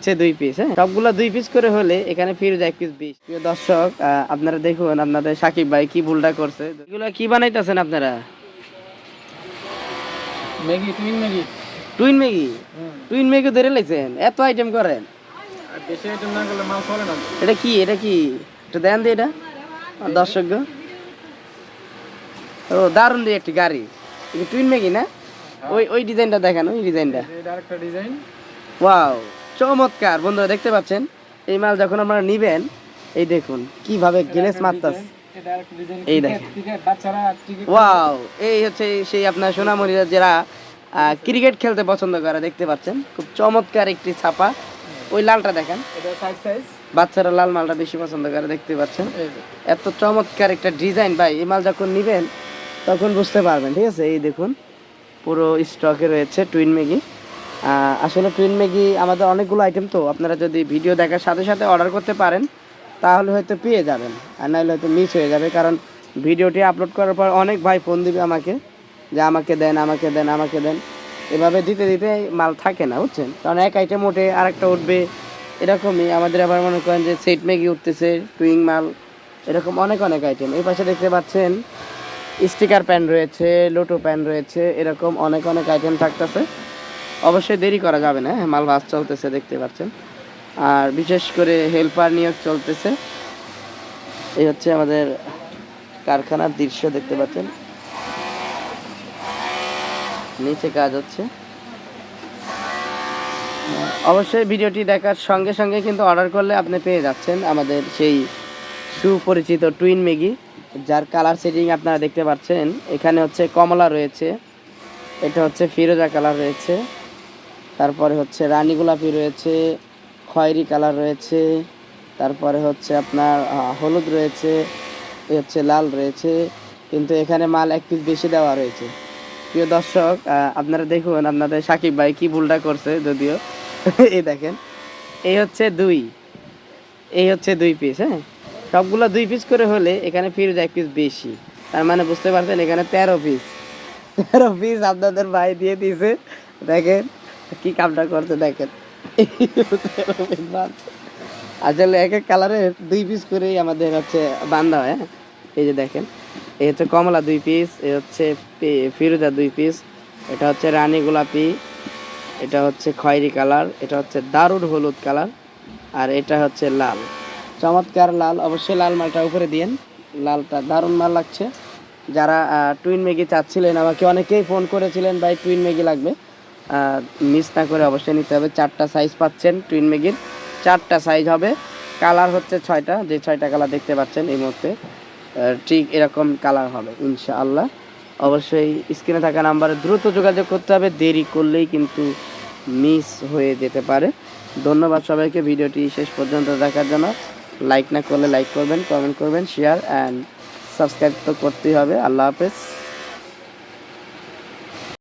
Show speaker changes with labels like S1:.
S1: হচ্ছে 2 পিস, হ্যাঁ সবগুলো 2 পিস করে হলে এখানে ফিরোজা 1 পিস 20। প্রিয় দর্শক, আপনারা দেখুন আপনাদের সাকিব ভাই কি ভুলটা করছে। এগুলো কি বানাইতেছেন আপনারা?
S2: Maggi, twin Maggi.
S1: Twin Maggi? Twin Maggi ধরে লাইছেন? এত আইটেম করেন?
S2: আর বেশি আইটেম না করলে মাল চলে না।
S1: এটা কি একটু দেন দিয়ে এটা দর্শক। ও দারুণ দিয়ে একটি গাড়ি, টুইন ম্যাগি না? ওই ডিজাইনটা দেখেন, ওই ডিজাইনটা।
S2: এটা আরেকটা ডিজাইন।
S1: ওয়াও, চমৎকার। বন্ধুরা দেখতে পাচ্ছেন, এই মাল যখন আপনারা নিবেন, এই দেখুন কিভাবে গ্লেস মারতাছে।
S2: এটা আরেকটা ডিজাইন।
S1: এই দেখেন,
S2: ক্রিকেট বাচ্চারা ক্রিকেট।
S1: ওয়াও, এই হচ্ছে সেই আপনার সোনামণিরা যারা ক্রিকেট খেলতে পছন্দ করে। দেখতে পাচ্ছেন খুব চমৎকার একটি ছাপা। ওই লালটা দেখেন,
S2: এটা সাইজ
S1: বাচ্চারা লাল মালটা বেশি পছন্দ করে। দেখতে পাচ্ছেন এত চমৎকার একটা ডিজাইন। ভাই এই মাল যখন নিবেন তখন বুঝতে পারবেন, ঠিক আছে? এই দেখুন পুরো স্টকে রয়েছে টুইন ম্যাগি। আসলে টুইন ম্যাগি আমাদের অনেকগুলো আইটেম, তো আপনারা যদি ভিডিও দেখার সাথে সাথে অর্ডার করতে পারেন তাহলে হয়তো পেয়ে যাবেন, আর নাহলে হয়তো মিস হয়ে যাবে। কারণ ভিডিওটি আপলোড করার পর অনেক ভাই ফোন দিবে আমাকে, যে আমাকে দেন আমাকে দেন আমাকে দেন। এভাবে দিতে দিতে মাল থাকে না, বুঝছেন? কারণ এক আইটেম ওঠে আরেকটা উঠবে, এরকমই আমাদের। আবার মনে করেন যে সেট ম্যাগি উঠতেছে, টুইং মাল, এরকম অনেক অনেক আইটেম। এই পাশে দেখতে পাচ্ছেন স্টিকার প্যান রয়েছে, লোটো প্যান রয়েছে, এরকম অনেক অনেক আইটেম থাকতেছে। অবশ্যই দেরি করা যাবে না, মাল ভাস চলতেছে দেখতে পাচ্ছেন। আর বিশেষ করে হেল্পার নিয়োগ চলতেছে। এই হচ্ছে আমাদের কারখানার দৃশ্য, দেখতে পাচ্ছেন নিচে কাজ হচ্ছে। অবশ্যই ভিডিওটি দেখার সঙ্গে সঙ্গে কিন্তু অর্ডার করলে আপনি পেয়ে যাচ্ছেন আমাদের সেই সুপরিচিত টুইন ম্যাগি, যার কালার সেটিং আপনারা দেখতে পাচ্ছেন। এখানে হচ্ছে কমলা রয়েছে, এটা হচ্ছে ফিরোজা কালার রয়েছে, তারপরে হচ্ছে রানী গোলাপি রয়েছে, খয়েরি কালার রয়েছে, তারপরে হচ্ছে আপনার হলুদ রয়েছে, এ হচ্ছে লাল রয়েছে। কিন্তু এখানে মাল 1 পিস বেশি দেওয়া রয়েছে। প্রিয় দর্শক, আপনারা দেখুন আপনাদের সাকিব ভাই কি ভুলটা করছে যদিও। এই দেখেন, এই হচ্ছে 2 পিস, হ্যাঁ সবগুলো 2 পিস করে হলে এখানে ফিরোজা 1 পিস বেশি। তার মানে বুঝতে পারছেন এখানে 13 পিস। 13 পিস আপনাদের ভাই দিয়ে দিয়েছে। দেখেন কি কামটা করতে, দেখেন আসলে এক এক কালারের 2 পিস করেই আমাদের হচ্ছে বান্ধা হয়। হ্যাঁ এই যে দেখেন, এই হচ্ছে কমলা 2 পিস, এই হচ্ছে ফিরোজা 2 পিস, এটা হচ্ছে রানী গোলাপি, এটা হচ্ছে খয়েরি কালার, এটা হচ্ছে দারুণ হলুদ কালার, আর এটা হচ্ছে লাল, চমৎকার লাল। অবশ্যই লাল মালটা উপরে দিয়েন, লালটা দারুণ মাল লাগছে। যারা টুইন ম্যাগি চাচ্ছিলেন, আমাকে অনেকেই ফোন করেছিলেন ভাই টুইন ম্যাগি লাগবে, মিস না করে অবশ্যই নিতে হবে। 4টা সাইজ পাচ্ছেন টুইন ম্যাগির, 4টা সাইজ হবে। কালার হচ্ছে 6টা, যে 6টা কালার দেখতে পাচ্ছেন এই মুহূর্তে, ঠিক এরকম কালার হবে ইনশাআল্লাহ। অবশ্যই স্ক্রিনে থাকা নাম্বারে দ্রুত যোগাযোগ করতে হবে, দেরি করলেই কিন্তু মিস হয়ে যেতে পারে। ধন্যবাদ সবাইকে ভিডিওটি শেষ পর্যন্ত দেখার জন্য। লাইক না করলে লাইক করবেন, কমেন্ট করবেন, শেয়ার অ্যান্ড সাবস্ক্রাইব তো করতেই হবে। আল্লাহ হাফেজ।